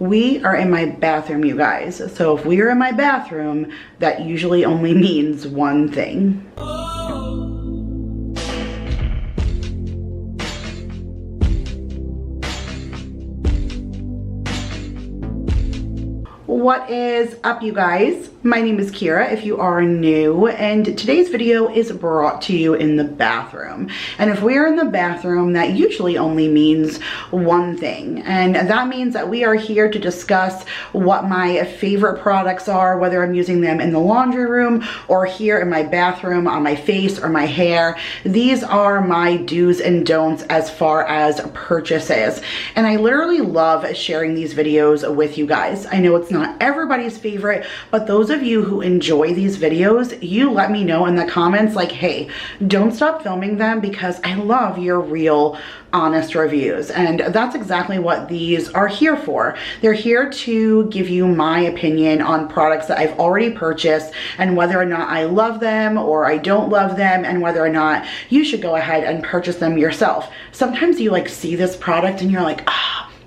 We are in my bathroom, you guys. So if we are in my bathroom, that usually only means one thing. What is up, you guys? My name is Kira if you are new, and today's video is brought to you in the bathroom. And if we're in the bathroom, that usually only means one thing, and that means that we are here to discuss what my favorite products are, whether I'm using them in the laundry room or here in my bathroom on my face or my hair. These are my do's and don'ts as far as purchases, and I literally love sharing these videos with you guys. I know it's not everybody's favorite, but those of you who enjoy these videos, you let me know in the comments, like, hey, don't stop filming them because I love your real honest reviews. And that's exactly what these are here for. They're here to give you my opinion on products that I've already purchased and whether or not I love them or I don't love them, and whether or not you should go ahead and purchase them yourself. Sometimes you like see this product and you're like,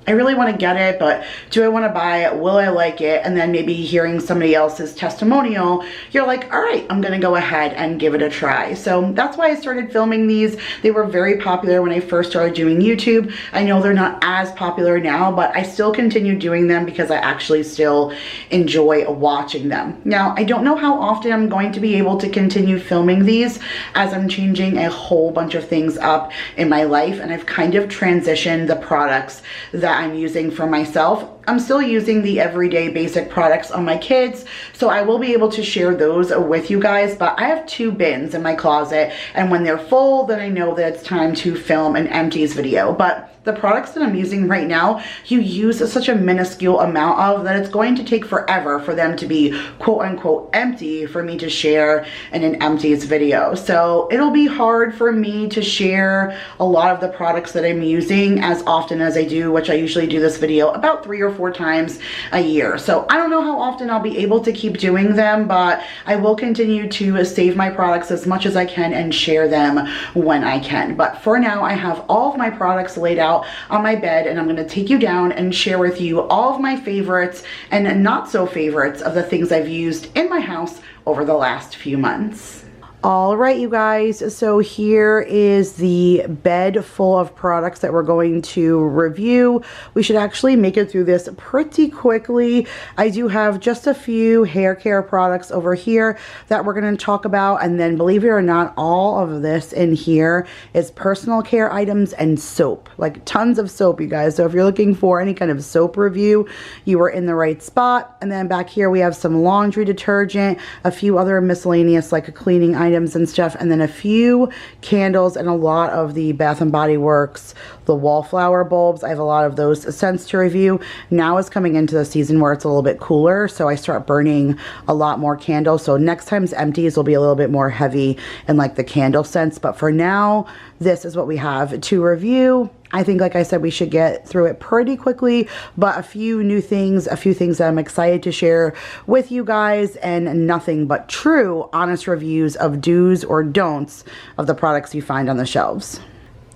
I really want to get it, but do I want to buy it? Will I like it? And then maybe hearing somebody else's testimonial, you're like, all right, I'm going to go ahead and give it a try. So that's why I started filming these. They were very popular when I first started doing YouTube. I know they're not as popular now, but I still continue doing them because I actually still enjoy watching them. Now, I don't know how often I'm going to be able to continue filming these, as I'm changing a whole bunch of things up in my life, and I've kind of transitioned the products that I'm using for myself. I'm still using the everyday basic products on my kids, so I will be able to share those with you guys, but I have 2 bins in my closet, and when they're full, then I know that it's time to film an empties video. But the products that I'm using right now, you use such a minuscule amount of that it's going to take forever for them to be quote unquote empty for me to share in an empties video. So it'll be hard for me to share a lot of the products that I'm using as often as I do, which I usually do this video about 3 or 4 times a year. So I don't know how often I'll be able to keep doing them, but I will continue to save my products as much as I can and share them when I can. But for now, I have all of my products laid out on my bed, and I'm going to take you down and share with you all of my favorites and not so favorites of the things I've used in my house over the last few months. All right, you guys, so here is the bed full of products that we're going to review. We should actually make it through this pretty quickly. I do have just a few hair care products over here that we're going to talk about, and then believe it or not, all of this in here is personal care items and soap, like tons of soap, you guys. So if you're looking for any kind of soap review, you are in the right spot. And then back here we have some laundry detergent, a few other miscellaneous like cleaning items and stuff, and then a few candles and a lot of the Bath and Body Works, the wallflower bulbs. I have a lot of those scents to review. Now is coming into the season where it's a little bit cooler, so I start burning a lot more candles. So next time's empties will be a little bit more heavy in like the candle scents, but for now, this is what we have to review. I think, like I said, we should get through it pretty quickly, but a few new things, a few things that I'm excited to share with you guys, and nothing but true, honest reviews of do's or don'ts of the products you find on the shelves.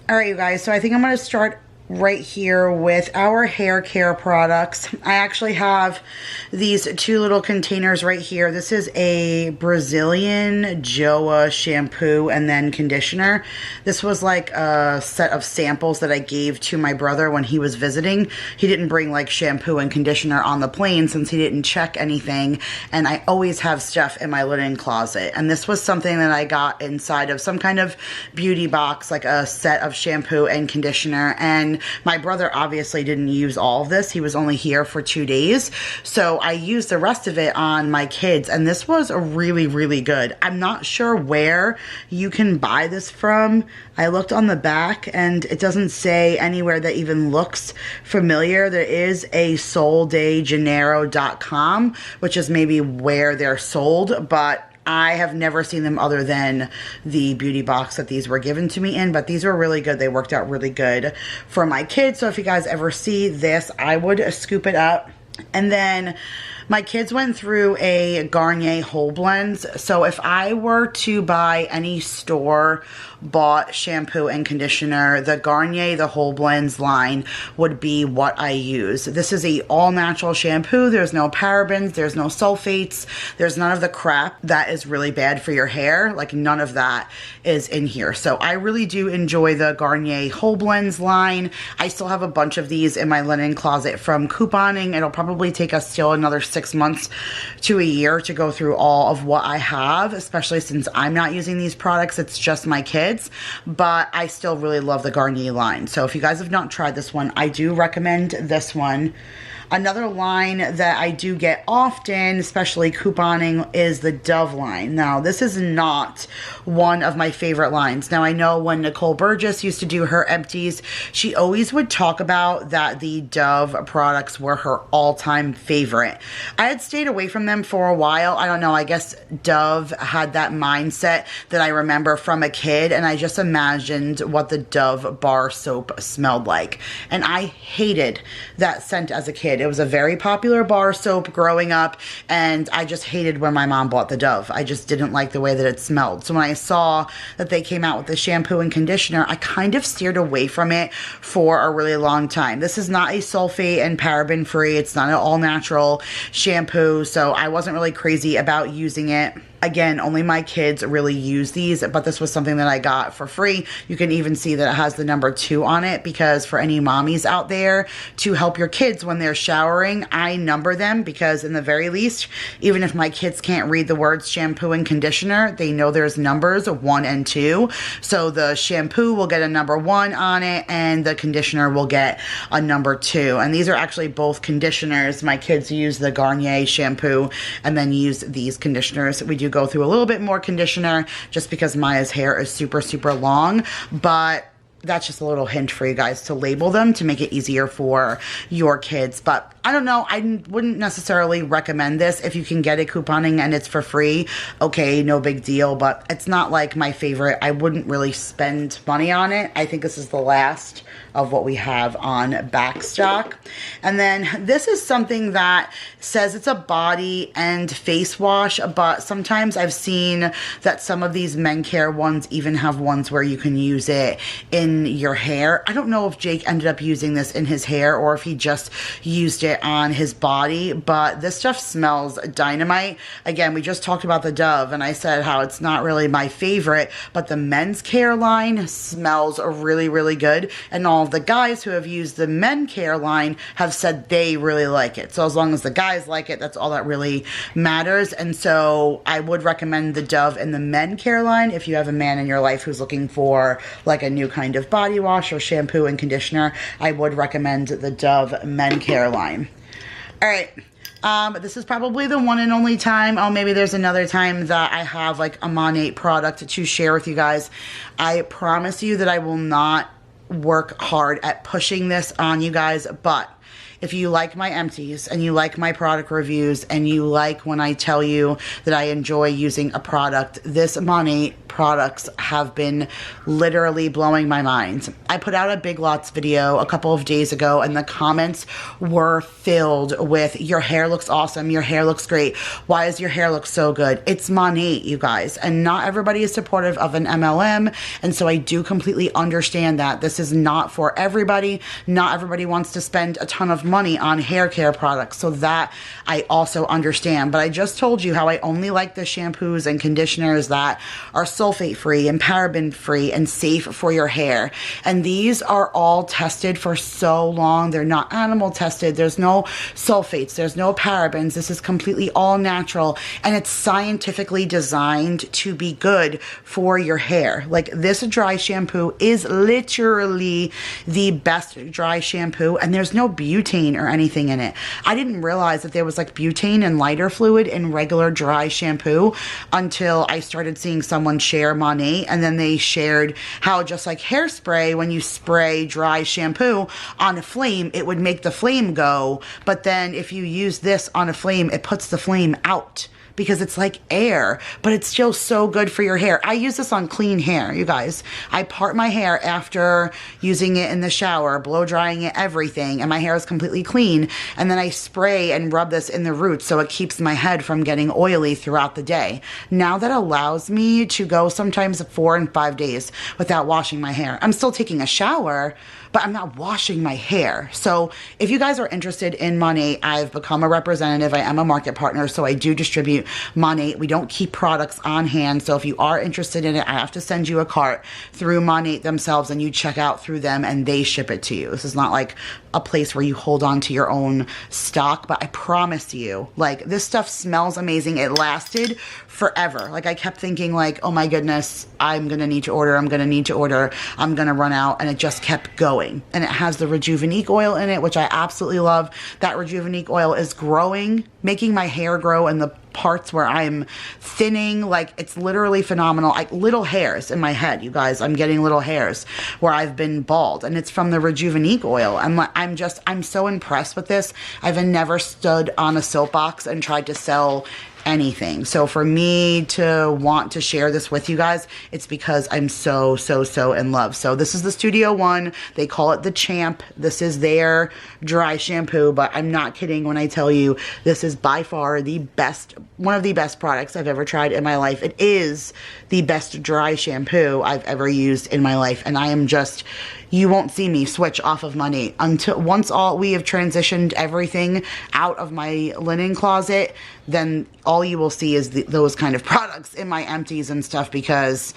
All right, you guys, so I think I'm going to start right here with our hair care products. I actually have these 2 little containers right here. This is a Brazilian Joa shampoo and then conditioner. This was like a set of samples that I gave to my brother when he was visiting. He didn't bring like shampoo and conditioner on the plane since he didn't check anything, and I always have stuff in my linen closet. And this was something that I got inside of some kind of beauty box, like a set of shampoo and conditioner, and my brother obviously didn't use all of this. He was only here for 2 days. So I used the rest of it on my kids, and this was really, really good. I'm not sure where you can buy this from. I looked on the back and it doesn't say anywhere that even looks familiar. There is a soldejaneiro.com, which is maybe where they're sold, but I have never seen them other than the beauty box that these were given to me in, but these were really good. They worked out really good for my kids. So if you guys ever see this, I would scoop it up. And then My kids went through a Garnier whole blends, so if I were to buy any store bought shampoo and conditioner, the Garnier the whole blends line would be what I use. This is a all natural shampoo. There's no parabens, there's no sulfates, there's none of the crap that is really bad for your hair. Like, none of that is in here. So I really do enjoy the Garnier whole blends line. I still have a bunch of these in my linen closet from couponing. It'll probably take us still another 6 months to a year to go through all of what I have, especially since I'm not using these products. It's just my kids, but I still really love the Garnier line. So if you guys have not tried this one, I do recommend this one. Another line that I do get often, especially couponing, is the Dove line. Now, this is not one of my favorite lines. Now, I know when Nicole Burgess used to do her empties, she always would talk about that the Dove products were her all-time favorite. I had stayed away from them for a while. I don't know, I guess Dove had that mindset that I remember from a kid, and I just imagined what the Dove bar soap smelled like. And I hated that scent as a kid. It was a very popular bar soap growing up, and I just hated when my mom bought the Dove. I just didn't like the way that it smelled. So when I saw that they came out with the shampoo and conditioner, I kind of steered away from it for a really long time. This is not a sulfate and paraben free. It's not an all natural shampoo, so I wasn't really crazy about using it. Again, only my kids really use these, but this was something that I got for free. You can even see that it has the number 2 on it, because for any mommies out there, to help your kids when they're showering, I number them, because in the very least, even if my kids can't read the words shampoo and conditioner, they know there's numbers 1 and 2. So the shampoo will get a number 1 on it, and the conditioner will get a number 2. And these are actually both conditioners. My kids use the Garnier shampoo and then use these conditioners. We do go through a little bit more conditioner just because Maya's hair is super, super long, but that's just a little hint for you guys to label them to make it easier for your kids. But I don't know, I wouldn't necessarily recommend this. If you can get it couponing and it's for free, okay, no big deal, but it's not like my favorite. I wouldn't really spend money on it. I think this is the last of what we have on backstock. And then this is something that says it's a body and face wash, but sometimes I've seen that some of these men care ones even have ones where you can use it in your hair. I don't know if Jake ended up using this in his hair or if he just used it on his body, but this stuff smells dynamite. Again, we just talked about the Dove, and I said how it's not really my favorite, but the men's care line smells really, really good, and all of the guys who have used the men care line have said they really like it. So as long as the guys like it, that's all that really matters. And so I would recommend the Dove in the men care line if you have a man in your life who's looking for like a new kind of body wash or shampoo and conditioner. I would recommend the Dove men care line. All right. This is probably the one and only time, oh, maybe there's another time that I have like a Monat product to share with you guys. I promise you that I will not work hard at pushing this on you guys, but if you like my empties and you like my product reviews and you like when I tell you that I enjoy using a product, this Monat products have been literally blowing my mind. I put out a Big Lots video a couple of days ago, and the comments were filled with, your hair looks awesome, your hair looks great, why does your hair look so good? It's Monat, you guys, and not everybody is supportive of an MLM, and so I do completely understand that. This is not for everybody. Not everybody wants to spend a ton of money on hair care products, so that I also understand. But I just told you how I only like the shampoos and conditioners that are sulfate free and paraben free and safe for your hair, and these are all tested for so long. They're not animal tested. There's no sulfates, there's no parabens. This is completely all natural, and it's scientifically designed to be good for your hair. Like, this dry shampoo is literally the best dry shampoo, and there's no butane or anything in it. I didn't realize that there was like butane and lighter fluid in regular dry shampoo until I started seeing someone share Monat, and then they shared how just like hairspray, when you spray dry shampoo on a flame, it would make the flame go, but then if you use this on a flame, it puts the flame out because it's like air, but it's still so good for your hair. I use this on clean hair, you guys. I part my hair after using it in the shower, blow drying it, everything, and my hair is completely clean. And then I spray and rub this in the roots so it keeps my head from getting oily throughout the day. Now that allows me to go sometimes 4 and 5 days without washing my hair. I'm still taking a shower, but I'm not washing my hair. So if you guys are interested in Monat, I've become a representative. I am a market partner, so I do distribute Monat. We don't keep products on hand, so if you are interested in it, I have to send you a cart through Monat themselves, and you check out through them and they ship it to you. This is not like a place where you hold on to your own stock, but I promise you, like, this stuff smells amazing. It lasted forever. Like, I kept thinking like, oh my goodness, I'm gonna need to order, I'm gonna need to order, I'm gonna run out, and it just kept going. And it has the Rejuvenique oil in it, which I absolutely love. That Rejuvenique oil is growing, making my hair grow in the parts where I'm thinning. Like, it's literally phenomenal. Like, little hairs in my head, you guys. I'm getting little hairs where I've been bald, and it's from the Rejuvenique oil. I'm so impressed with this. I've never stood on a soapbox and tried to sell anything. So for me to want to share this with you guys, it's because I'm so in love. So this is the Studio One. They call it the Champ. This is their dry shampoo, but I'm not kidding when I tell you this is by far the best, one of the best products I've ever tried in my life. It is the best dry shampoo I've ever used in my life, and I am just, you won't see me switch off of Monat until once we have transitioned everything out of my linen closet. Then all you will see is those kind of products in my empties and stuff, because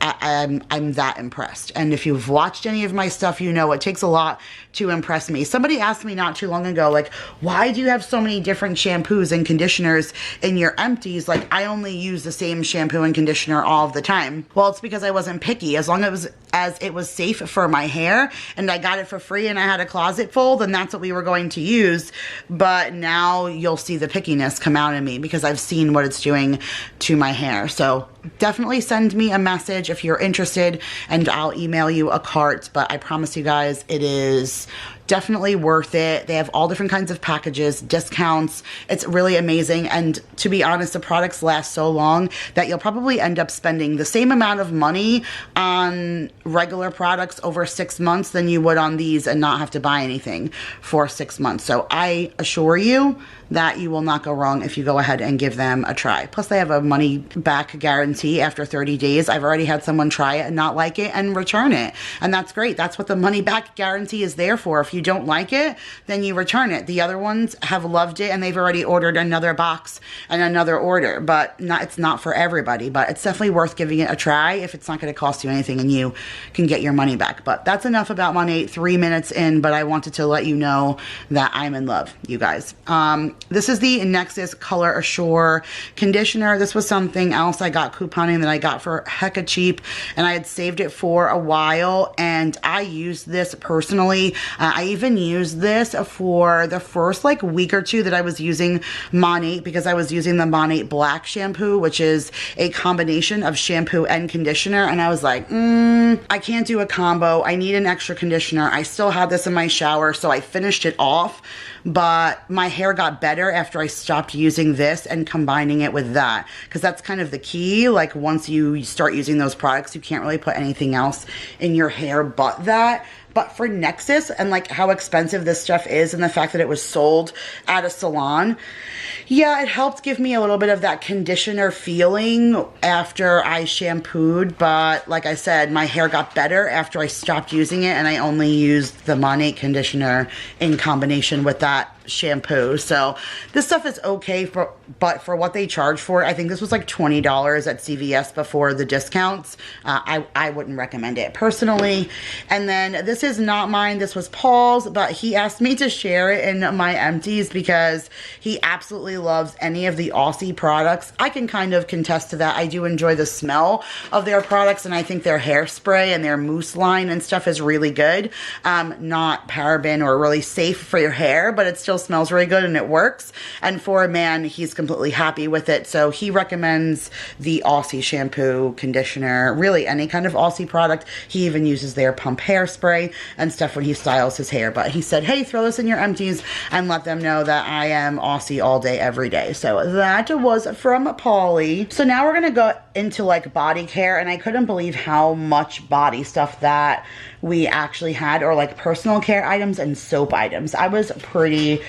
I'm that impressed. And if you've watched any of my stuff, you know it takes a lot to impress me. Somebody asked me not too long ago, like, why do you have so many different shampoos and conditioners in your empties? Like, I only use the same shampoo and conditioner all of the time. Well, it's because I wasn't picky. As long as it was safe for my hair and I got it for free and I had a closet full, then that's what we were going to use. But now you'll see the pickiness come out in me because I've seen what it's doing to my hair. So definitely send me a message if you're interested and I'll email you a cart. But I promise you guys, it is definitely worth it. They have all different kinds of packages, discounts. It's really amazing. And to be honest, the products last so long that you'll probably end up spending the same amount of money on regular products over 6 months than you would on these and not have to buy anything for 6 months. So I assure you that you will not go wrong if you go ahead and give them a try. Plus they have a money back guarantee after 30 days. I've already had someone try it and not like it and return it. And that's great. That's what the money back guarantee is there for. If you don't like it, then you return it. The other ones have loved it and they've already ordered another box and another order, but it's not for everybody, but it's definitely worth giving it a try if it's not going to cost you anything and you can get your money back. But that's enough about Monat, 3 minutes in, but I wanted to let you know that I'm in love, you guys. This is the Nexus Color Assure conditioner. This was something else I got couponing that I got for hecka cheap, and I had saved it for a while, and I used this personally. I even used this for the first like week or two that I was using Monat, because I was using the Monat Black shampoo, which is a combination of shampoo and conditioner, and I was like, I can't do a combo. I need an extra conditioner. I still had this in my shower, so I finished it off. But my hair got better after I stopped using this and combining it with that, because that's kind of the key. Like, once you start using those products, you can't really put anything else in your hair but that. But for Nexus and like how expensive this stuff is and the fact that it was sold at a salon, yeah, it helped give me a little bit of that conditioner feeling after I shampooed. But like I said, my hair got better after I stopped using it and I only used the Monat conditioner in combination with that shampoo. So this stuff is okay, but for what they charge for it, I think this was like $20 at CVS before the discounts. I wouldn't recommend it personally. And then this is not mine. This was Paul's, but he asked me to share it in my empties because he absolutely loves any of the Aussie products. I can kind of contest to that. I do enjoy the smell of their products, and I think their hairspray and their mousse line and stuff is really good. Not paraben or really safe for your hair, but it's still still smells really good and it works. And for a man, he's completely happy with it. So he recommends the Aussie shampoo, conditioner, really any kind of Aussie product. He even uses their pump hairspray and stuff when he styles his hair. But he said, hey, throw this in your empties and let them know that I am Aussie all day, every day. So that was from Polly. So now we're going to go into like body care, and I couldn't believe how much body stuff that we actually had, or like personal care items and soap items. I was pretty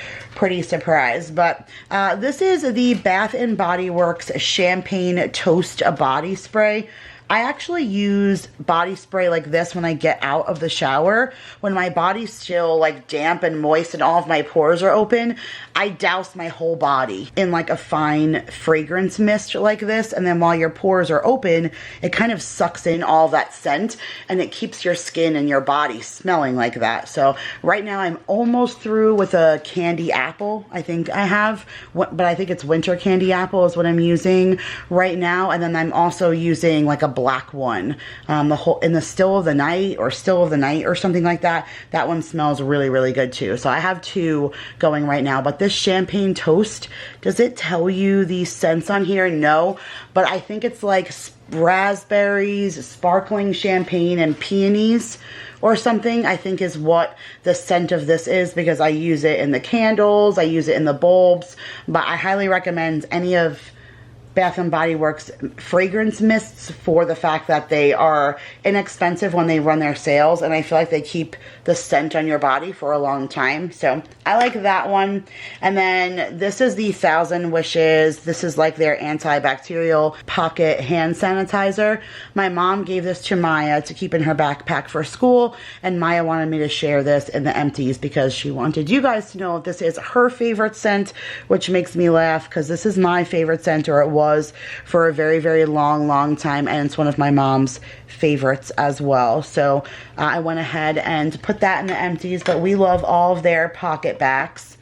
surprised. But this is the Bath and Body Works Champagne Toast Body Spray. I actually use body spray like this when I get out of the shower. When my body's still like damp and moist and all of my pores are open, I douse my whole body in like a fine fragrance mist like this. And then while your pores are open, it kind of sucks in all that scent and it keeps your skin and your body smelling like that. So right now I'm almost through with a candy apple. I think I have, but I think it's winter candy apple is what I'm using right now. And then I'm also using like a black one, in the still of the night or something like that. That one smells really good too. So I have two going right now. But this champagne toast, does it tell you the scents on here? No, but I think it's like raspberries, sparkling champagne, and peonies or something, I think is what the scent of this is, because I use it in the candles, I use it in the bulbs. But I highly recommend any of Bath and Body Works fragrance mists for the fact that they are inexpensive when they run their sales, and I feel like they keep the scent on your body for a long time. So I like that one. And then this is the 1,000 Wishes. This is like their antibacterial pocket hand sanitizer. My mom gave this to Maya to keep in her backpack for school, and Maya wanted me to share this in the empties because she wanted you guys to know this is her favorite scent, which makes me laugh because this is my favorite scent, or it was for a very long time, and it's one of my mom's favorites as well. So I went ahead and put that in the empties, but we love all of their pocket backs.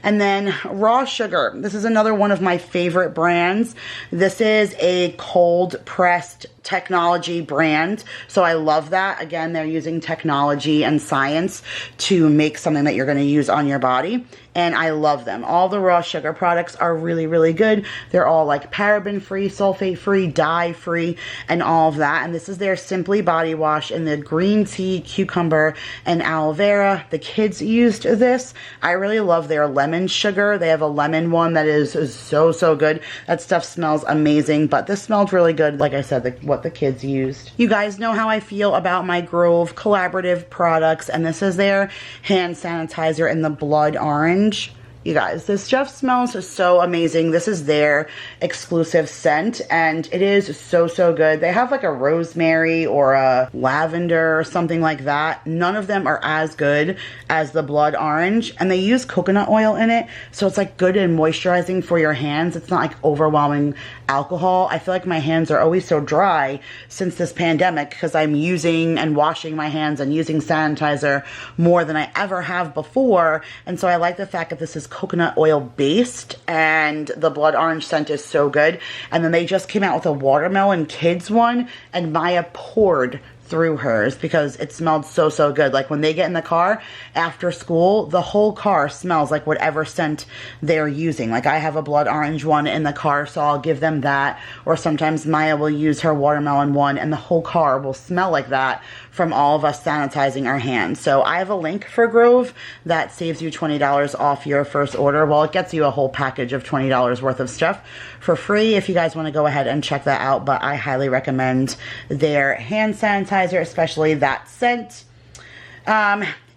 And then Raw Sugar. This is another one of my favorite brands. This is a cold pressed technology brand, so I love that. Again, they're using technology and science to make something that you're going to use on your body, and I love them. All the Raw Sugar products are really good. They're all like paraben free, sulfate free, dye free, and all of that. And this is their Simply Body Wash in the green tea, cucumber, and aloe vera. The kids used this. I really love their lemon sugar. They have a lemon one that is so good. That stuff smells amazing, but this smelled really good. Like I said, what the kids used. You guys know how I feel about my Grove collaborative products, and this is their hand sanitizer in the blood orange. You guys, this stuff smells so amazing. This is their exclusive scent, and it is so good. They have like a rosemary or a lavender or something like that. None of them are as good as the blood orange, and they use coconut oil in it, so it's like good and moisturizing for your hands. It's not like overwhelming alcohol. I feel like my hands are always so dry since this pandemic because I'm using and washing my hands and using sanitizer more than I ever have before. And so I like the fact that this is coconut oil based, and the blood orange scent is so good. And then they just came out with a watermelon kids one, and Maya poured through hers because it smelled so good. Like when they get in the car after school, the whole car smells like whatever scent they're using. Like I have a blood orange one in the car, so I'll give them that. Or sometimes Maya will use her watermelon one, and the whole car will smell like that from all of us sanitizing our hands. So I have a link for Grove that saves you $20 off your first order. Well, it gets you a whole package of $20 worth of stuff for free if you guys want to go ahead and check that out. But I highly recommend their hand sanitizer, especially that scent.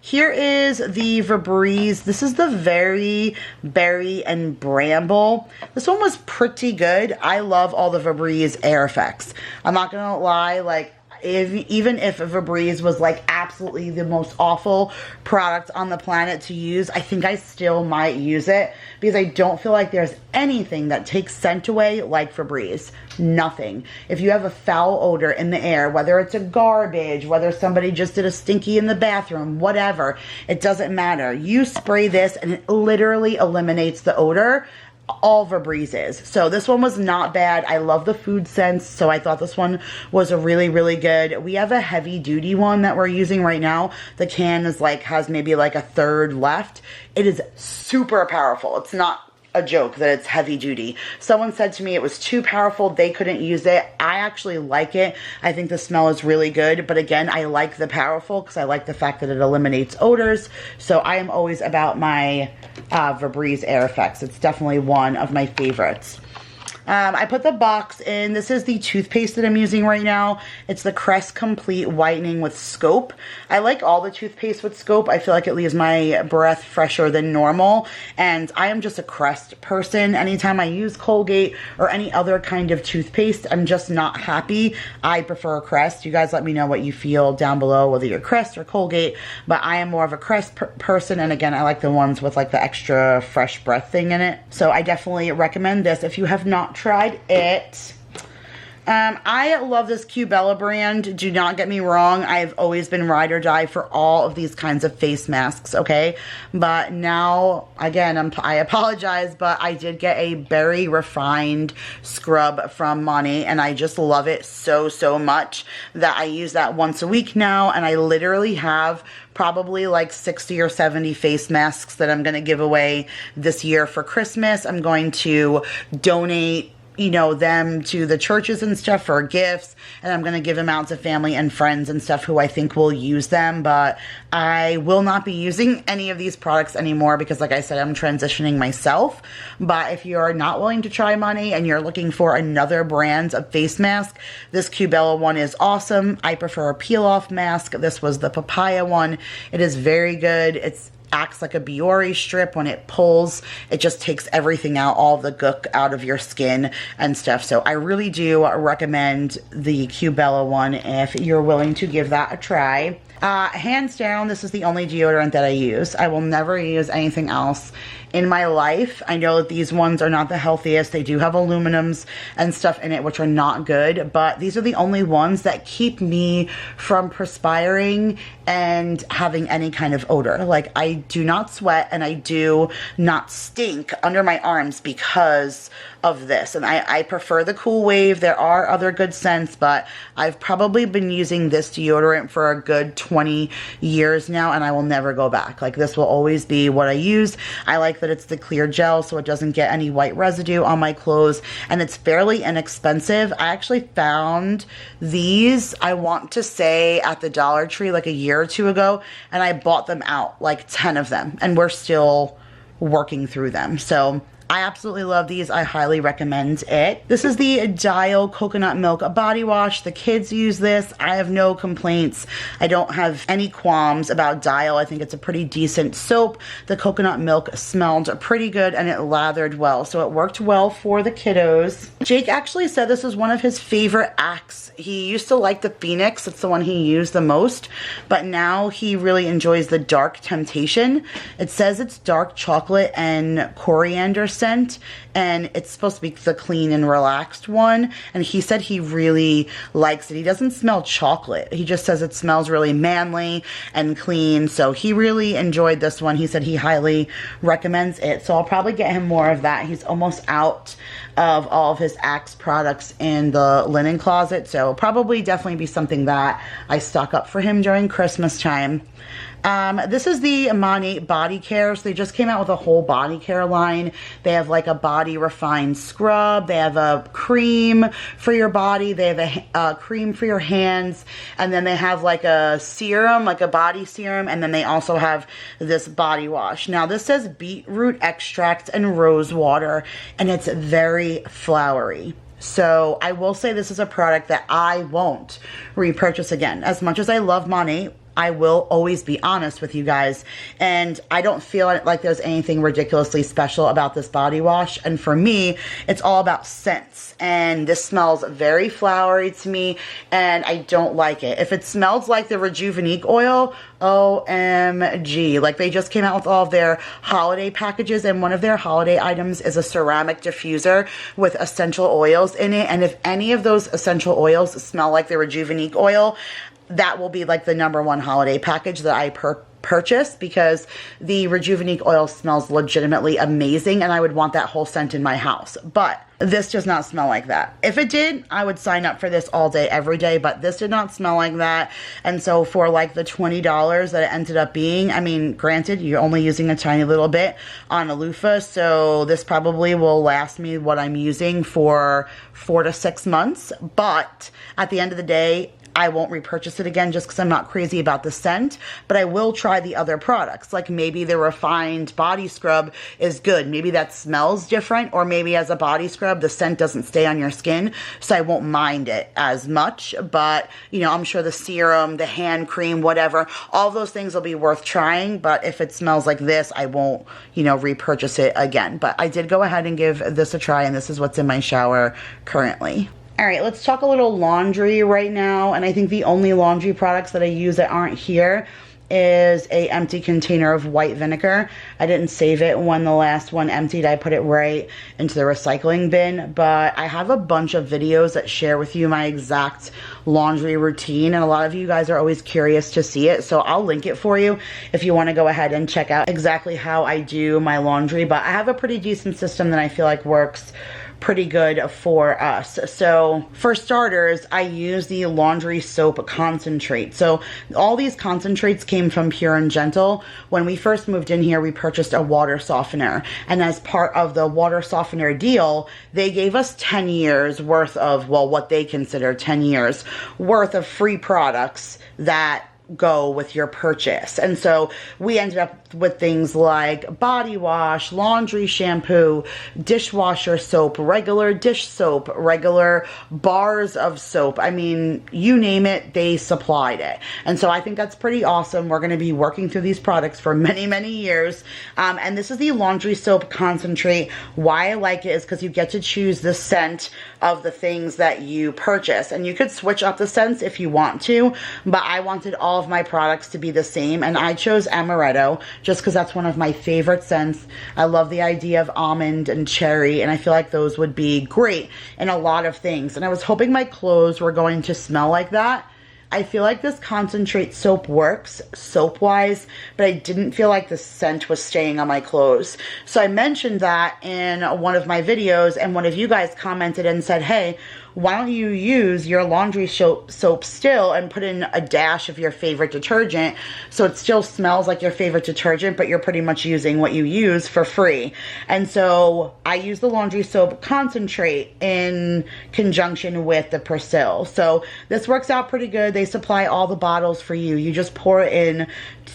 Here is the Febreze. This is the Very Berry and Bramble. This one was pretty good. I love all the Febreze air effects. I'm not gonna lie, like, even if Febreze was like absolutely the most awful product on the planet to use, I think I still might use it because I don't feel like there's anything that takes scent away like Febreze. Nothing. If you have a foul odor in the air, whether it's a garbage, whether somebody just did a stinky in the bathroom, whatever, it doesn't matter. You spray this and it literally eliminates the odor. all Febrezes. So this one was not bad. I love the food scents, so I thought this one was a really, really good. We have a heavy duty one that we're using right now. The can is like, has maybe like a third left. It is super powerful. It's not a joke that it's heavy duty. Someone said to me it was too powerful, they couldn't use it. I actually like it. I think the smell is really good, but again, I like the powerful because I like the fact that it eliminates odors. So I am always about my Febreze Air Effects. It's definitely one of my favorites. I put the box in. This is the toothpaste that I'm using right now. It's the Crest Complete Whitening with Scope. I like all the toothpaste with Scope. I feel like it leaves my breath fresher than normal. And I am just a Crest person. Anytime I use Colgate or any other kind of toothpaste, I'm just not happy. I prefer Crest. You guys let me know what you feel down below, whether you're Crest or Colgate. But I am more of a Crest person. And again, I like the ones with like the extra fresh breath thing in it. So I definitely recommend this if you have not tried it. I love this Qbella brand. Do not get me wrong. I've always been ride or die for all of these kinds of face masks, okay? But now, again, I apologize, but I did get a berry refined scrub from Monty, and I just love it so, so much that I use that once a week now, and I literally have probably like 60 or 70 face masks that I'm going to give away this year for Christmas. I'm going to donate, you know, them to the churches and stuff for gifts, and I'm going to give them out to family and friends and stuff who I think will use them. But I will not be using any of these products anymore because, like I said, I'm transitioning myself. But if you're not willing to try Money and you're looking for another brand of face mask, this Qbella one is awesome. I prefer a peel-off mask. This was the papaya one. It is very good. It's acts like a Biore strip. When it pulls, it just takes everything out, all the gook out of your skin and stuff. So I really do recommend the Qbella one if you're willing to give that a try. Hands down, this is the only deodorant that I use. I will never use anything else in my life. I know that these ones are not the healthiest. They do have aluminums and stuff in it, which are not good, but these are the only ones that keep me from perspiring and having any kind of odor. Like, I do not sweat and I do not stink under my arms because of this. And I prefer the Cool Wave. There are other good scents, but I've probably been using this deodorant for a good 20 years now, and I will never go back. Like, this will always be what I use. I like that it's the clear gel, so it doesn't get any white residue on my clothes, and it's fairly inexpensive. I actually found these, I want to say, at the Dollar Tree like a year or two ago, and I bought them out, like 10 of them, and we're still working through them. So I absolutely love these. I highly recommend it. This is the Agile Coconut Milk Body Wash. The kids use this. I have no complaints. I don't have any qualms about Dial. I think it's a pretty decent soap. The coconut milk smelled pretty good and it lathered well, so it worked well for the kiddos. Jake actually said this was one of his favorite acts. He used to like the Phoenix. It's the one he used the most, but now he really enjoys the Dark Temptation. It says it's dark chocolate and coriander scent, and it's supposed to be the clean and relaxed one, and he said he really likes it. He doesn't smell chocolate. He just says it smells really manly and clean, so he really enjoyed this one. He said he highly recommends it, so I'll probably get him more of that. He's almost out of all of his Axe products in the linen closet, so probably definitely be something that I stock up for him during Christmas time. This is the Monty Body Care. So they just came out with a whole body care line. They have like a body refined scrub. They have a cream for your body. They have a cream for your hands. And then they have like a serum, like a body serum. And then they also have this body wash. Now this says beetroot extract and rose water, and it's very flowery. So I will say this is a product that I won't repurchase again. As much as I love Monty, I will always be honest with you guys, and I don't feel like there's anything ridiculously special about this body wash. And for me, it's all about scents, and this smells very flowery to me, and I don't like it. If it smells like the Rejuvenique oil, OMG. Like, they just came out with all of their holiday packages, and one of their holiday items is a ceramic diffuser with essential oils in it, and if any of those essential oils smell like the Rejuvenique oil, that will be like the #1 holiday package that I purchase because the Rejuvenique oil smells legitimately amazing and I would want that whole scent in my house. But this does not smell like that. If it did, I would sign up for this all day, every day, but this did not smell like that. And so for like the $20 that it ended up being, I mean, granted, you're only using a tiny little bit on a loofah, so this probably will last me what I'm using for 4 to 6 months. But at the end of the day, I won't repurchase it again just because I'm not crazy about the scent, but I will try the other products. Like maybe the refined body scrub is good. Maybe that smells different, or maybe as a body scrub, the scent doesn't stay on your skin, so I won't mind it as much. But, you know, I'm sure the serum, the hand cream, whatever, all those things will be worth trying. But if it smells like this, I won't, you know, repurchase it again. But I did go ahead and give this a try, and this is what's in my shower currently. All right, let's talk a little laundry right now. And I think the only laundry products that I use that aren't here is a empty container of white vinegar. I didn't save it when the last one emptied. I put it right into the recycling bin, but I have a bunch of videos that share with you my exact laundry routine, and a lot of you guys are always curious to see it, so I'll link it for you if you want to go ahead and check out exactly how I do my laundry. But I have a pretty decent system that I feel like works pretty good for us. So for starters, I use the laundry soap concentrate. So all these concentrates came from Pure and Gentle. When we first moved in here, we purchased a water softener, and as part of the water softener deal, they gave us 10 years worth of, well, what they consider 10 years worth of free products that go with your purchase. And so we ended up with things like body wash, laundry shampoo, dishwasher soap, regular dish soap, regular bars of soap. I mean, you name it, they supplied it. And so I think that's pretty awesome. We're going to be working through these products for many, many years. And this is the laundry soap concentrate. Why I like it is because you get to choose the scent of the things that you purchase. And you could switch up the scents if you want to, but I wanted all of my products to be the same, and I chose amaretto just because that's one of my favorite scents. I love the idea of almond and cherry, and I feel like those would be great in a lot of things. And I was hoping my clothes were going to smell like that. I feel like this concentrate soap works soap-wise, but I didn't feel like the scent was staying on my clothes. So I mentioned that in one of my videos, and one of you guys commented and said, hey, why don't you use your laundry soap still and put in a dash of your favorite detergent so it still smells like your favorite detergent, but you're pretty much using what you use for free. And so I use the laundry soap concentrate in conjunction with the Persil. So this works out pretty good. They supply all the bottles for you. You just pour it in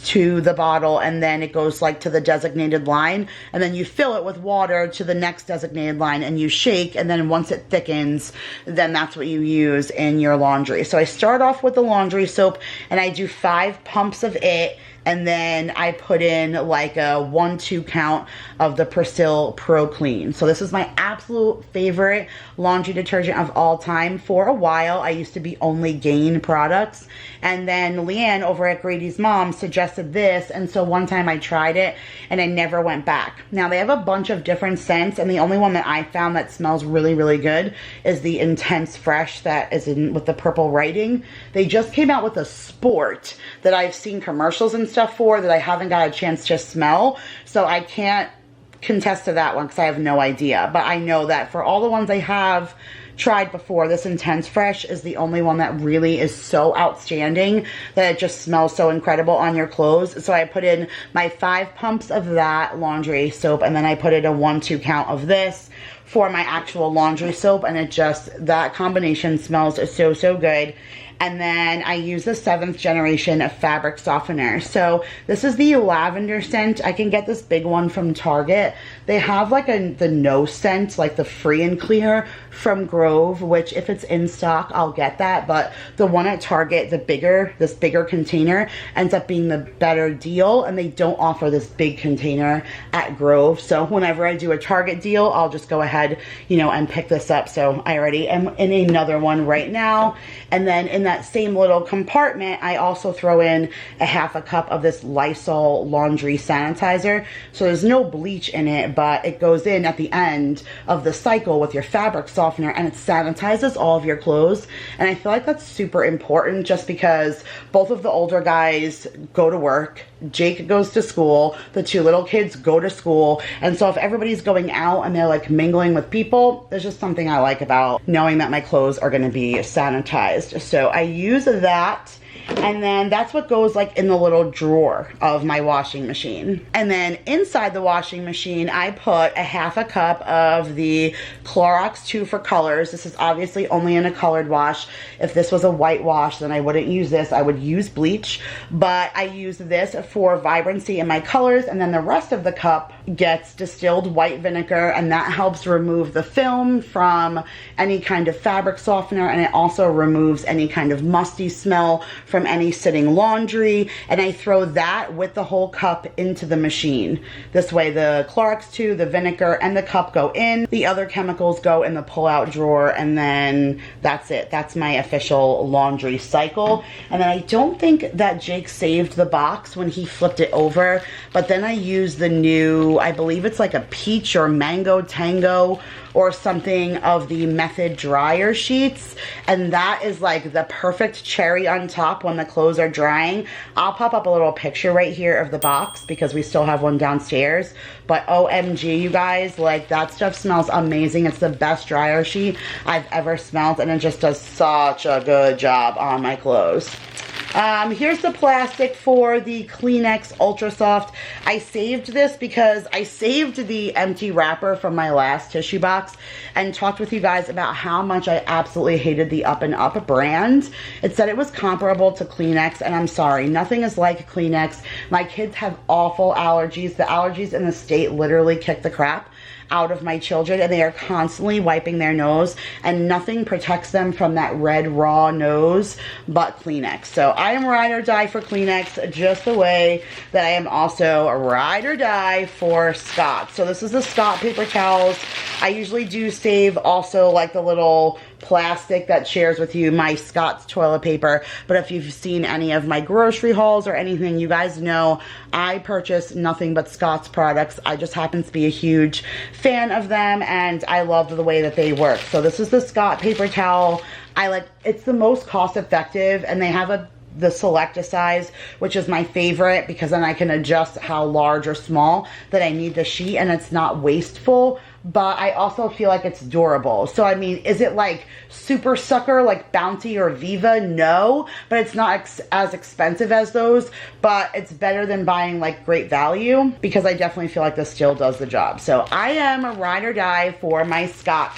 to the bottle, and then it goes like to the designated line, and then you fill it with water to the next designated line, and you shake, and then once it thickens, then that's what you use in your laundry. So I start off with the laundry soap, and I do 5 pumps of it, and then I put in like a 1-2 count of the Persil Pro Clean. So this is my absolute favorite laundry detergent of all time. For a while, I used to be only Gain products. And then Leanne over at Grady's mom suggested this. And so one time I tried it and I never went back. Now they have a bunch of different scents, and the only one that I found that smells really, really good is the Intense Fresh that is in with the purple writing. They just came out with a Sport that I've seen commercials and stuff for that I haven't got a chance to smell, so I can't contest to that one because I have no idea. But I know that for all the ones I have tried before, this Intense Fresh is the only one that really is so outstanding that it just smells so incredible on your clothes. So I put in my 5 pumps of that laundry soap, and then I put in a 1-2 count of this for my actual laundry soap, and it just, that combination smells so, so good. And then I use the 7th generation of fabric softener. So this is the lavender scent. I can get this big one from Target. They have like the no scent, like the free and clear from Grove, which if it's in stock, I'll get that. But the one at Target, this bigger container ends up being the better deal, and they don't offer this big container at Grove. So whenever I do a Target deal, I'll just go ahead ahead, you know, and pick this up. So I already am in another one right now. And then in that same little compartment, I also throw in a half a cup of this Lysol laundry sanitizer. So there's no bleach in it, but it goes in at the end of the cycle with your fabric softener, and it sanitizes all of your clothes. And I feel like that's super important just because both of the older guys go to work, Jake goes to school, the two little kids go to school, and so if everybody's going out and they're like mingling with people, there's just something I like about knowing that my clothes are going to be sanitized. So I use that. And then that's what goes like in the little drawer of my washing machine. And then inside the washing machine, I put a half a cup of the Clorox 2 for colors. This is obviously only in a colored wash. If this was a white wash, then I wouldn't use this. I would use bleach, but I use this for vibrancy in my colors. And then the rest of the cup gets distilled white vinegar, and that helps remove the film from any kind of fabric softener, and it also removes any kind of musty smell from any sitting laundry. And I throw that with the whole cup into the machine. This way the Clorox 2, the vinegar, and the cup go in. The other chemicals go in the pull-out drawer, and then that's it. That's my official laundry cycle. And then I don't think that Jake saved the box when he flipped it over, but then I use the new, I believe it's like a peach or mango tango or something of the Method dryer sheets, and that is like the perfect cherry on top when the clothes are drying. I'll pop up a little picture right here of the box because we still have one downstairs, but OMG, you guys, like that stuff smells amazing. It's the best dryer sheet I've ever smelled, and it just does such a good job on my clothes. Here's the plastic for the Kleenex Ultra Soft. I saved this because I saved the empty wrapper from my last tissue box and talked with you guys about how much I absolutely hated the Up and Up brand. It said it was comparable to Kleenex, and I'm sorry, nothing is like Kleenex. My kids have awful allergies. The allergies in the state literally kick the crap out of my children, and they are constantly wiping their nose, and nothing protects them from that red raw nose but Kleenex. So I am ride or die for Kleenex, just the way that I am also a ride or die for Scott. So this is the Scott paper towels. I usually do save also like the little plastic that shares with you my Scott's toilet paper, but if you've seen any of my grocery hauls or anything, you guys know I purchase nothing but Scott's products. I just happen to be a huge fan of them, and I love the way that they work. So this is the Scott paper towel. It's the most cost effective, and they have the Selecta size, which is my favorite because then I can adjust how large or small that I need the sheet, and it's not wasteful, but I also feel like it's durable. So I mean, is it like super sucker like Bounty or Viva? No, but it's not as expensive as those, but it's better than buying like Great Value because I definitely feel like this still does the job. So I am a ride or die for my Scott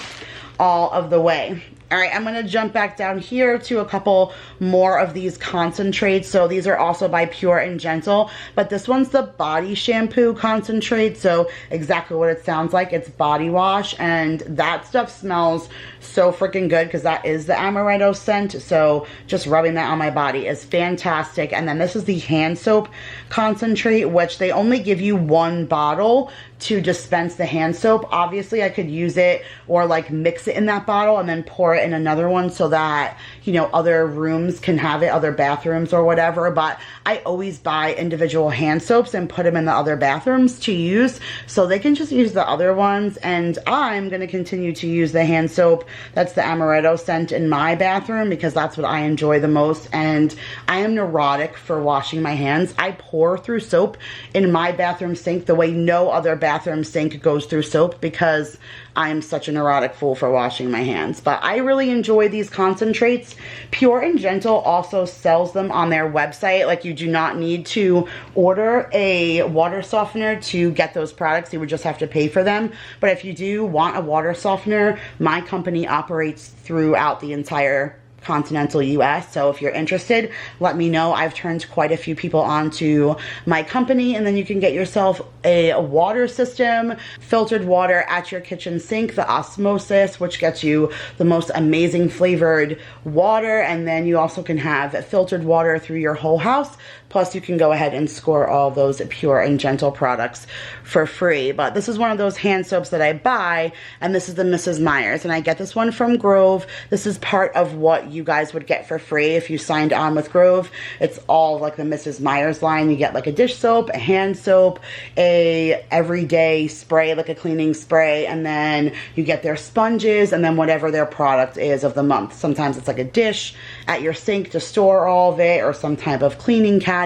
all of the way. All right, I'm going to jump back down here to a couple more of these concentrates. So these are also by Pure and Gentle, but this one's the body shampoo concentrate. So exactly what it sounds like. It's body wash, and that stuff smells so freaking good because that is the amaretto scent. So just rubbing that on my body is fantastic. And then this is the hand soap concentrate, which they only give you one bottle to dispense the hand soap. Obviously I could use it or like mix it in that bottle and then pour it in another one so that, you know, other rooms can have it, other bathrooms or whatever, but I always buy individual hand soaps and put them in the other bathrooms to use so they can just use the other ones. And I'm going to continue to use the hand soap that's the amaretto scent in my bathroom because that's what I enjoy the most, and I am neurotic for washing my hands. I pour through soap in my bathroom sink the way no other bathroom sink goes through soap because I'm such a neurotic fool for washing my hands. But I really enjoy these concentrates. Pure and Gentle also sells them on their website. Like, you do not need to order a water softener to get those products. You would just have to pay for them. But if you do want a water softener, my company operates throughout the entire continental US. So if you're interested, let me know. I've turned quite a few people on to my company, and then you can get yourself a water system, filtered water at your kitchen sink, the osmosis, which gets you the most amazing flavored water, and then you also can have filtered water through your whole house. Plus, you can go ahead and score all those Pure and Gentle products for free. But this is one of those hand soaps that I buy, and this is the Mrs. Meyer's, and I get this one from Grove. This is part of what you guys would get for free if you signed on with Grove. It's all like the Mrs. Meyer's line. You get like a dish soap, a hand soap, a everyday spray, like a cleaning spray, and then you get their sponges, and then whatever their product is of the month. Sometimes it's like a dish at your sink to store all of it, or some type of cleaning caddy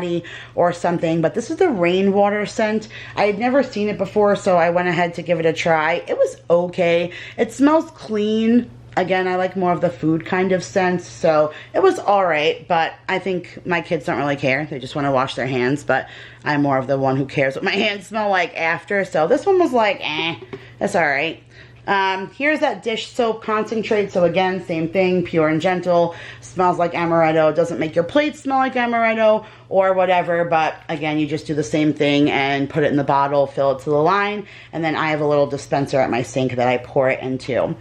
or something. But this is the rainwater scent. I had never seen it before, so I went ahead to give it a try. It was okay. It smells clean. Again, I like more of the food kind of scent, so it was alright, but I think my kids don't really care. They just want to wash their hands, but I'm more of the one who cares what my hands smell like after, so this one was like, it's alright. Here's that dish soap concentrate. So again, same thing, Pure and Gentle, smells like amaretto, doesn't make your plate smell like amaretto or whatever, but again, you just do the same thing and put it in the bottle, fill it to the line, and then I have a little dispenser at my sink that I pour it into.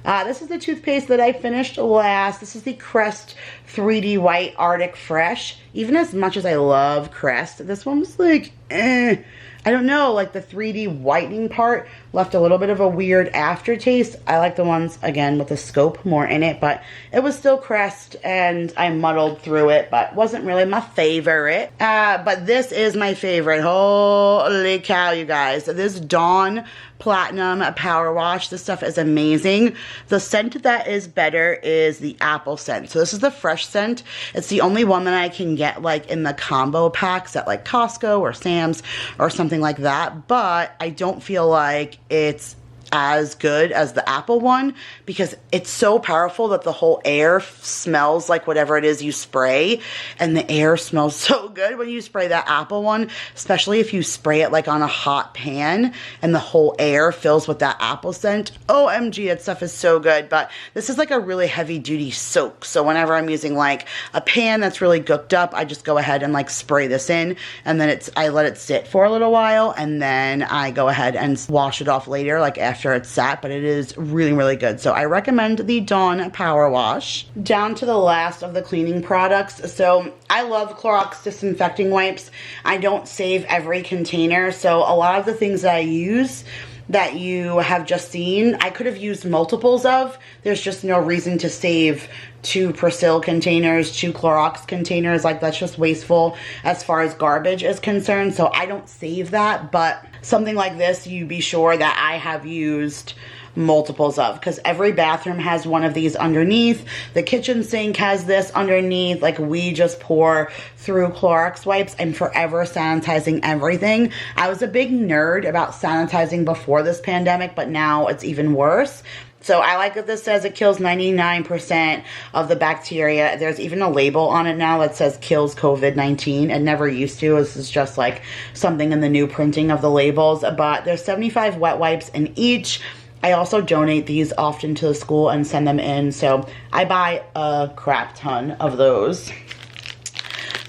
This is the toothpaste that I finished last. This is the Crest 3D White Arctic Fresh. Even as much as I love Crest, this one was like, I don't know, like the 3D whitening part left a little bit of a weird aftertaste. I like the ones, again, with the scope more in it, but it was still Crest, and I muddled through it, but wasn't really my favorite. But this is my favorite. Holy cow, you guys. This Dawn Platinum Power Wash. This stuff is amazing. The scent that is better is the apple scent. So this is the fresh scent. It's the only one that I can get like in the combo packs at like Costco or Sam's or something like that. But I don't feel like it's as good as the apple one because it's so powerful that the whole air smells like whatever it is you spray, and the air smells so good when you spray that apple one, especially if you spray it like on a hot pan and the whole air fills with that apple scent. OMG, that stuff is so good. But this is like a really heavy duty soak, so whenever I'm using like a pan that's really gooked up, I just go ahead and like spray this in, and then I let it sit for a little while, and then I go ahead and wash it off later, like after it's sat. But it is really, really good. So I recommend the Dawn Power Wash. Down to the last of the cleaning products. So I love Clorox disinfecting wipes. I don't save every container, so a lot of the things that I use that you have just seen, I could have used multiples of. There's just no reason to save 2 Persil containers, 2 Clorox containers. Like, that's just wasteful as far as garbage is concerned, so I don't save that. But something like this, you be sure that I have used multiples of, because every bathroom has one of these underneath. The kitchen sink has this underneath. Like, we just pour through Clorox wipes. I'm forever sanitizing everything. I was a big nerd about sanitizing before this pandemic, but now it's even worse. So I like that this says it kills 99% of the bacteria. There's even a label on it now that says kills COVID-19. It never used to. This is just like something in the new printing of the labels. But there's 75 wet wipes in each. I also donate these often to the school and send them in. So I buy a crap ton of those.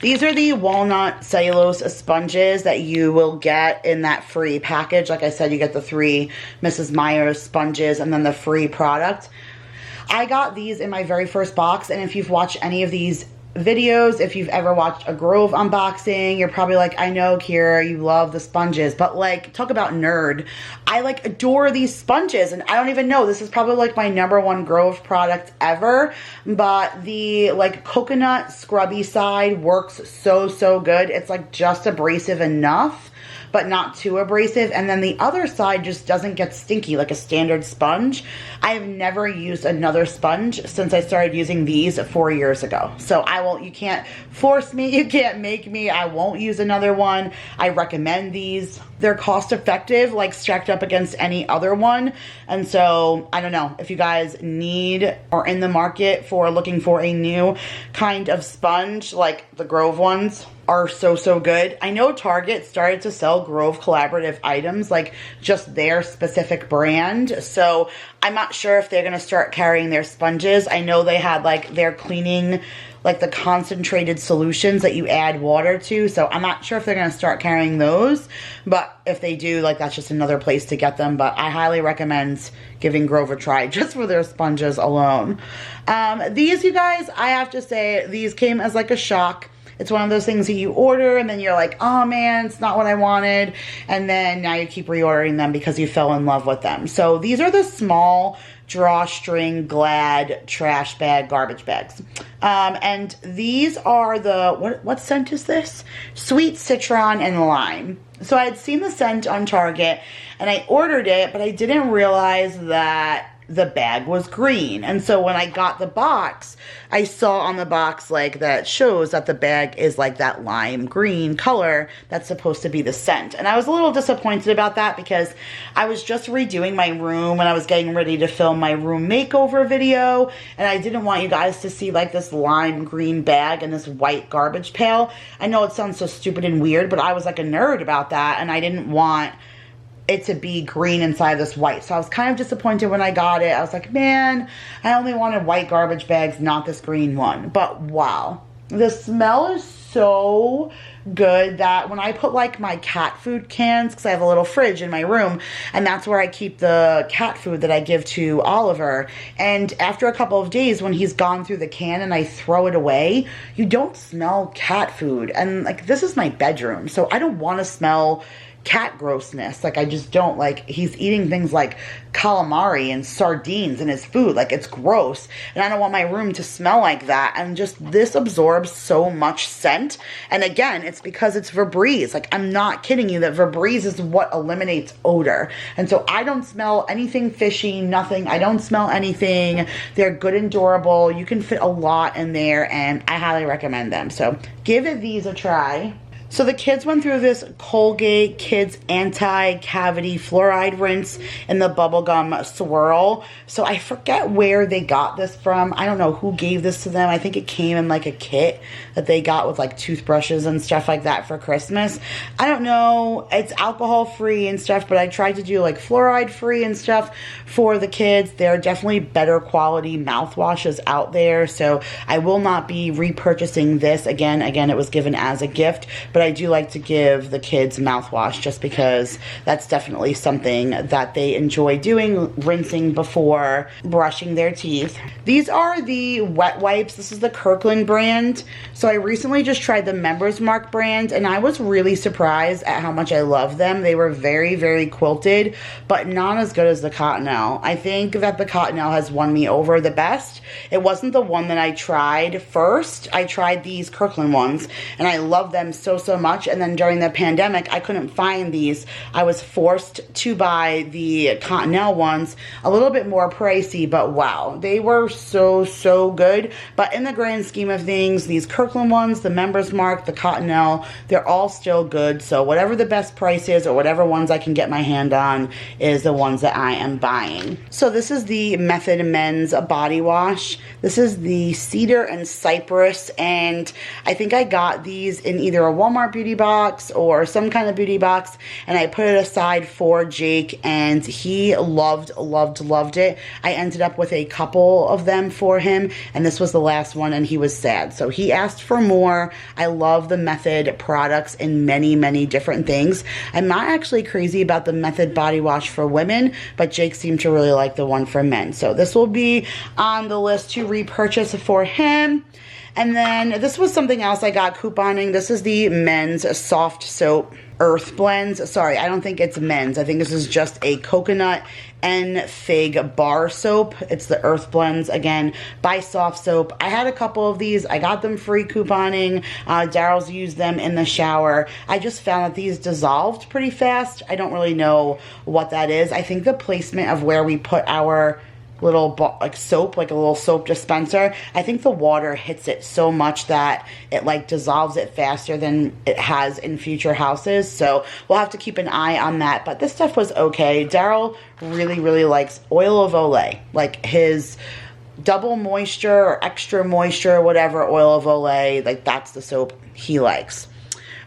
These are the Walnut Cellulose sponges that you will get in that free package. Like I said, you get the 3 Mrs. Meyer's sponges and then the free product. I got these in my very first box, and if you've watched any of these videos, if you've ever watched a Grove unboxing, you're probably like, I know, Kira, you love the sponges, but like, talk about nerd. I like adore these sponges, and I don't even know, this is probably like my #1 Grove product ever, but the like coconut scrubby side works so good. It's like just abrasive enough, but not too abrasive, and then the other side just doesn't get stinky like a standard sponge. I have never used another sponge since I started using these 4 years ago. So you can't force me, you can't make me. I won't use another one. I recommend these. They're cost effective, like stacked up against any other one. And so, I don't know, if you guys need or in the market for looking for a new kind of sponge, like the Grove ones are so good. I know Target started to sell Grove collaborative items, like just their specific brand. So I'm not sure if they're going to start carrying their sponges. I know they had like their cleaning, like the concentrated solutions that you add water to. So I'm not sure if they're going to start carrying those, but if they do, like that's just another place to get them. But I highly recommend giving Grove a try just for their sponges alone. These, you guys, I have to say, these came as like a shock. It's one of those things that you order and then you're like, oh man, it's not what I wanted. And then now you keep reordering them because you fell in love with them. So these are the small Drawstring Glad trash bag garbage bags. And these are the, what scent is this? Sweet citron and lime. So I had seen the scent on Target and I ordered it, but I didn't realize that the bag was green. And so when I got the box, I saw on the box like that shows that the bag is like that lime green color that's supposed to be the scent. And I was a little disappointed about that because I was just redoing my room and I was getting ready to film my room makeover video, and I didn't want you guys to see like this lime green bag and this white garbage pail. I know it sounds so stupid and weird, but I was like a nerd about that and I didn't want it to be green inside this white. So I was kind of disappointed when I got it. I was like, man, I only wanted white garbage bags, not this green one. But wow, the smell is so good that when I put like my cat food cans, because I have a little fridge in my room and that's where I keep the cat food that I give to Oliver, and after a couple of days when he's gone through the can and I throw it away, you don't smell cat food. And like, this is my bedroom, so I don't want to smell cat grossness. Like, I just don't. Like, he's eating things like calamari and sardines in his food. Like, it's gross, and I don't want my room to smell like that. And just, this absorbs so much scent. And again, it's because it's Febreze. Like, I'm not kidding you that Febreze is what eliminates odor. And so I don't smell anything fishy, nothing. I don't smell anything. They're good and durable. You can fit a lot in there, and I highly recommend them. So give these a try. So the kids went through this Colgate Kids Anti-Cavity Fluoride Rinse in the bubblegum swirl. So I forget where they got this from. I don't know who gave this to them. I think it came in like a kit that they got with like toothbrushes and stuff like that for Christmas. I don't know. It's alcohol free and stuff, but I tried to do like fluoride free and stuff for the kids. There are definitely better quality mouthwashes out there. So I will not be repurchasing this again. Again, it was given as a gift. But I do like to give the kids mouthwash just because that's definitely something that they enjoy doing, rinsing before brushing their teeth. These are the wet wipes. This is the Kirkland brand. So I recently just tried the Members Mark brand and I was really surprised at how much I love them. They were very, very quilted, but not as good as the Cottonelle. I think that the Cottonelle has won me over the best. It wasn't the one that I tried first. I tried these Kirkland ones and I love them so much, and then during the pandemic I couldn't find these. I was forced to buy the Cottonelle ones, a little bit more pricey, but wow, they were so good. But in the grand scheme of things, these Kirkland ones, the Members Mark, the Cottonelle, they're all still good. So whatever the best price is or whatever ones I can get my hand on is the ones that I am buying. So this is the Method Men's body wash. This is the Cedar and Cypress, and I think I got these in either a Walmart beauty box or some kind of beauty box, and I put it aside for Jake and he loved it. I ended up with a couple of them for him, and this was the last one, and he was sad, so he asked for more. I love the Method products in many different things. I'm not actually crazy about the Method body wash for women, but Jake seemed to really like the one for men, so this will be on the list to repurchase for him. And then this was something else I got couponing. This is the men's soft soap earth blends. Sorry, I don't think it's men's. I think this is just a coconut and fig bar soap. It's the earth blends, again, by Soft Soap. I had a couple of these. I got them free couponing. Daryl's used them in the shower. I just found that these dissolved pretty fast. I don't really know what that is. I think the placement of where we put our little like soap, like a little soap dispenser, I think the water hits it so much that it like dissolves it faster than it has in future houses. So we'll have to keep an eye on that. But this stuff was okay. Daryl really likes Oil of Olay, like his double moisture or extra moisture, whatever, Oil of Olay, like that's the soap he likes.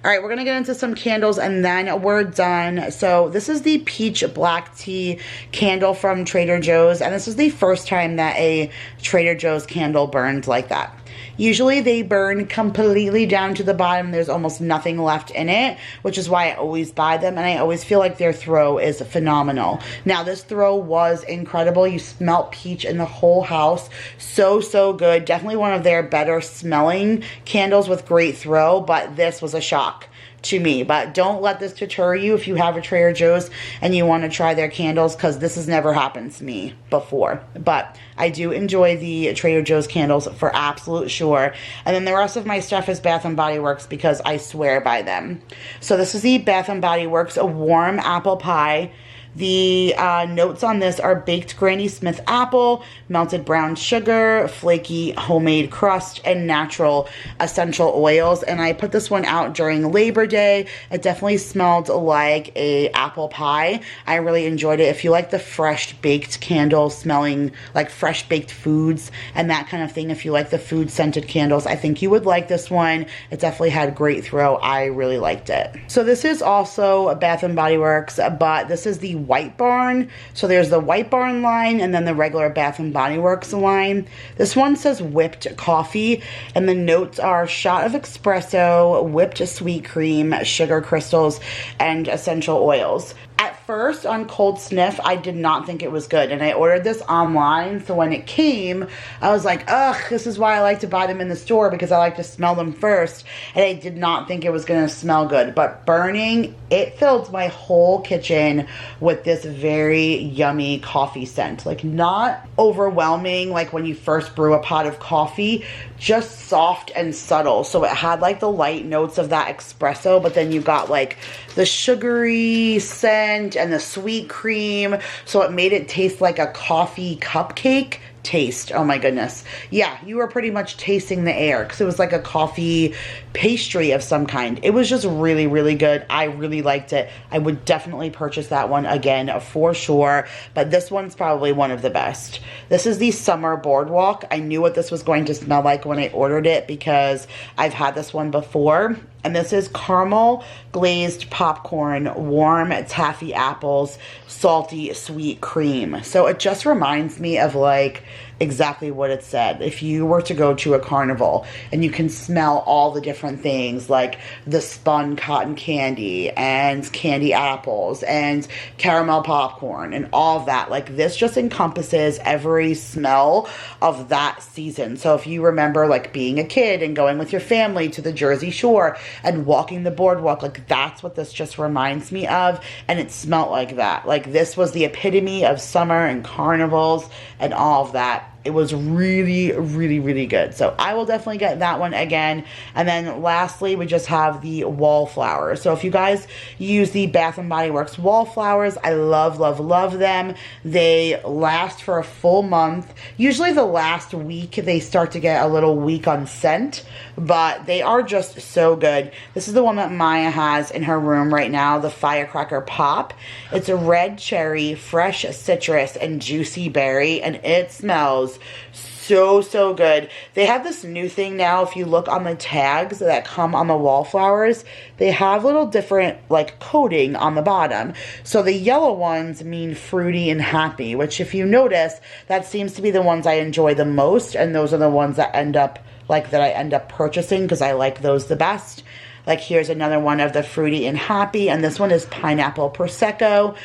All right, we're going to get into some candles and then we're done. So this is the Peach Black Tea candle from Trader Joe's, and this is the first time that a Trader Joe's candle burned like that. Usually they burn completely down to the bottom. There's almost nothing left in it, which is why I always buy them, and I always feel like their throw is phenomenal. Now, this throw was incredible. You smelt peach in the whole house. So, so good. Definitely one of their better smelling candles with great throw, but this was a shock to me. But don't let this deter you if you have a Trader Joe's and you want to try their candles, because this has never happened to me before. But I do enjoy the Trader Joe's candles for absolute sure. And then the rest of my stuff is Bath & Body Works because I swear by them. So this is the Bath & Body Works a warm apple pie. The notes on this are baked Granny Smith apple, melted brown sugar, flaky homemade crust, and natural essential oils. And I put this one out during Labor Day. It definitely smelled like a apple pie. I really enjoyed it. If you like the fresh baked candles smelling like fresh baked foods and that kind of thing, if you like the food scented candles, I think you would like this one. It definitely had great throw. I really liked it. So this is also Bath & Body Works, but this is the White Barn. So there's the White Barn line and then the regular Bath & Body Works line. This one says whipped coffee, and the notes are shot of espresso, whipped sweet cream, sugar crystals, and essential oils. At first, on cold sniff, I did not think it was good, and I ordered this online, so when it came, I was like, ugh, this is why I like to buy them in the store, because I like to smell them first, and I did not think it was going to smell good, but burning, it filled my whole kitchen with this very yummy coffee scent. Like, not overwhelming, like when you first brew a pot of coffee, just soft and subtle. So it had like the light notes of that espresso, but then you got like the sugary scent and the sweet cream. So it made it taste like a coffee cupcake taste. Oh my goodness. Yeah, you were pretty much tasting the air because it was like a coffee pastry of some kind. It was just really, really good. I really liked it. I would definitely purchase that one again for sure, but this one's probably one of the best. This is the Summer Boardwalk. I knew what this was going to smell like when I ordered it because I've had this one before. And this is caramel glazed popcorn, warm taffy apples, salty sweet cream. So it just reminds me of like exactly what it said. If you were to go to a carnival and you can smell all the different things like the spun cotton candy and candy apples and caramel popcorn and all of that, like this just encompasses every smell of that season. So if you remember like being a kid and going with your family to the Jersey Shore and walking the boardwalk, like that's what this just reminds me of, and it smelled like that. Like this was the epitome of summer and carnivals and all of that. It was really, really, really good. So I will definitely get that one again. And then lastly, we just have the wallflowers. So if you guys use the Bath & Body Works wallflowers, I love, love, love them. They last for a full month. Usually the last week, they start to get a little weak on scent, but they are just so good. This is the one that Maya has in her room right now, the Firecracker Pop. It's a red cherry, fresh citrus, and juicy berry, and it smells so, so good. They have this new thing now. If you look on the tags that come on the wallflowers, they have little different like coating on the bottom. So the yellow ones mean fruity and happy, which if you notice, that seems to be the ones I enjoy the most, and those are the ones that I end up purchasing because I like those the best. Like here's another one of the fruity and happy, and this one is pineapple Prosecco.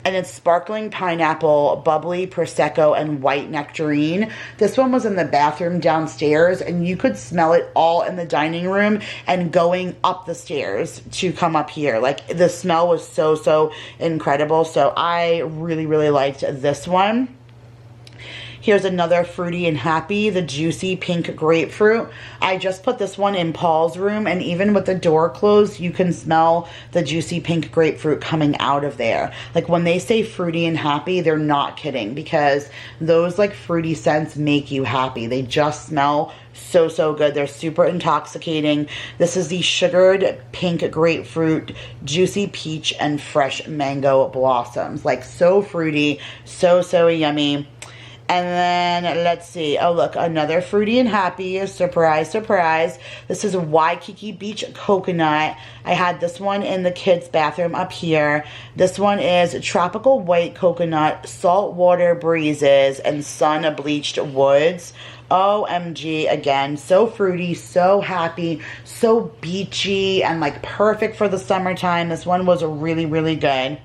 And it's sparkling pineapple, bubbly Prosecco, and white nectarine. This one was in the bathroom downstairs, and you could smell it all in the dining room and going up the stairs to come up here. Like, the smell was so, so incredible. So I really, really liked this one. Here's another fruity and happy, the juicy pink grapefruit. I just put this one in Paul's room, and even with the door closed, you can smell the juicy pink grapefruit coming out of there. Like when they say fruity and happy, they're not kidding, because those like fruity scents make you happy. They just smell so, so good. They're super intoxicating. This is the sugared pink grapefruit, juicy peach, and fresh mango blossoms. Like so fruity, so, so yummy. And then, let's see. Oh, look, another fruity and happy. Surprise, surprise. This is Waikiki Beach Coconut. I had this one in the kids' bathroom up here. This one is Tropical White Coconut, Saltwater Breezes, and Sun Bleached Woods. OMG, again, so fruity, so happy, so beachy, and like perfect for the summertime. This one was really, really good.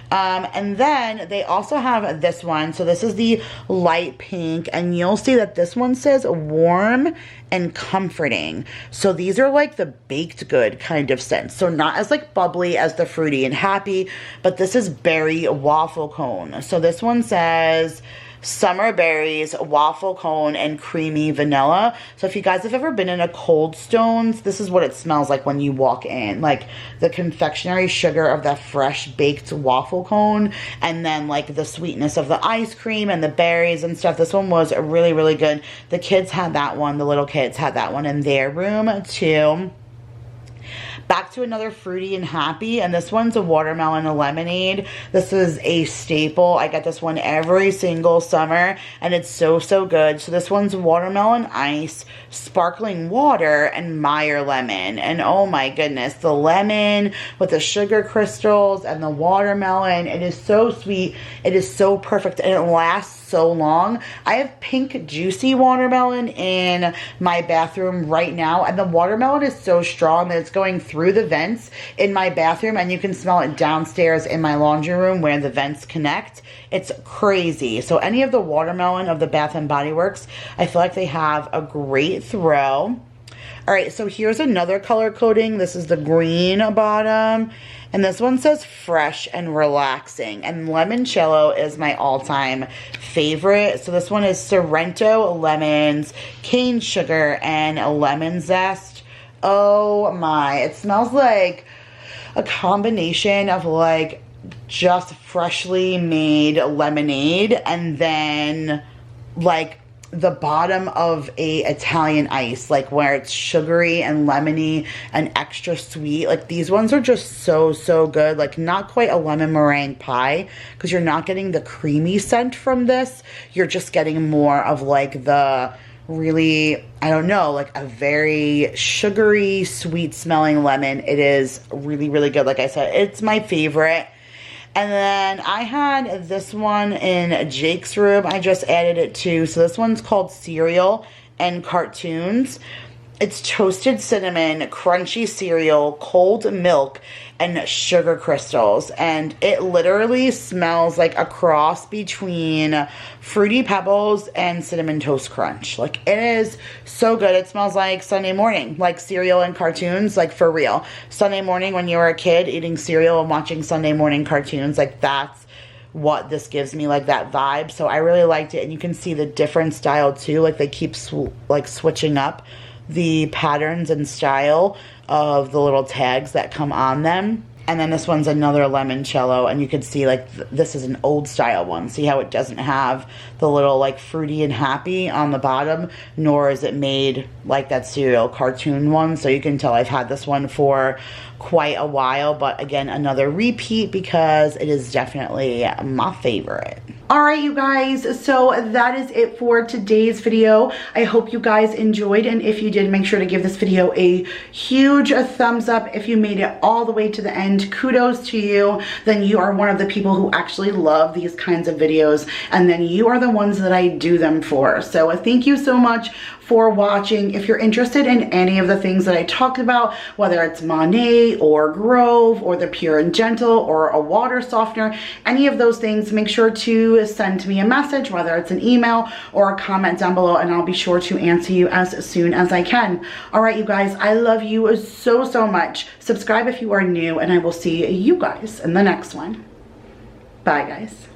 And then they also have this one. So this is the light pink, and you'll see that this one says warm and comforting. So these are like the baked good kind of scents. So not as like bubbly as the fruity and happy, but this is berry waffle cone. So this one says summer berries, waffle cone, and creamy vanilla. So if you guys have ever been in a Cold Stones, this is what it smells like when you walk in. Like the confectionery sugar of that fresh baked waffle cone, and then like the sweetness of the ice cream and the berries and stuff. This one was really, really good. The kids had that one. The little kids had that one in their room too. Back to another fruity and happy, and this one's a watermelon lemonade. This is a staple. I get this one every single summer, and it's so, so good. So this one's watermelon ice, sparkling water, and Meyer lemon. And oh my goodness, the lemon with the sugar crystals and the watermelon, it is so sweet. It is so perfect, and it lasts so long. I have pink juicy watermelon in my bathroom right now, and the watermelon is so strong that it's going through the vents in my bathroom, and you can smell it downstairs in my laundry room where the vents connect. It's crazy. So any of the watermelon of the Bath and Body Works, I feel like they have a great throw. All right, so here's another color coding. This is the green bottom, and this one says fresh and relaxing, and limoncello is my all-time favorite. So this one is Sorrento lemons, cane sugar, and a lemon zest. Oh my, it smells like a combination of like just freshly made lemonade and then like the bottom of a Italian ice, like where it's sugary and lemony and extra sweet. Like these ones are just so, so good. Like not quite a lemon meringue pie because you're not getting the creamy scent from this. You're just getting more of like the really, I don't know, like a very sugary, sweet smelling lemon. It is really, really good. Like I said, it's my favorite. And then I had this one in Jake's room. I just added it too. So this one's called Cereal and Cartoons. It's toasted cinnamon, crunchy cereal, cold milk, and sugar crystals. And it literally smells like a cross between Fruity Pebbles and Cinnamon Toast Crunch. Like it is so good. It smells like Sunday morning, like cereal and cartoons, like for real. Sunday morning when you were a kid eating cereal and watching Sunday morning cartoons, like that's what this gives me, like that vibe. So I really liked it. And you can see the different style too. Like they keep switching up the patterns and style of the little tags that come on them. And then this one's another limoncello, and you can see like this is an old style one. See how it doesn't have the little like fruity and happy on the bottom, nor is it made like that cereal cartoon one. So you can tell I've had this one for quite a while, but again, another repeat because it is definitely my favorite. All right, you guys, so that is it for today's video. I hope you guys enjoyed, and if you did, make sure to give this video a huge thumbs up. If you made it all the way to the end, kudos to you. Then you are one of the people who actually love these kinds of videos, and then you are the ones that I do them for. So thank you so much for watching. If you're interested in any of the things that I talked about, whether it's Monet or Grove or the Pure and Gentle or a water softener, any of those things, make sure to send me a message, whether it's an email or a comment down below, and I'll be sure to answer you as soon as I can. All right, you guys, I love you so, so much. Subscribe if you are new, and I will see you guys in the next one. Bye, guys.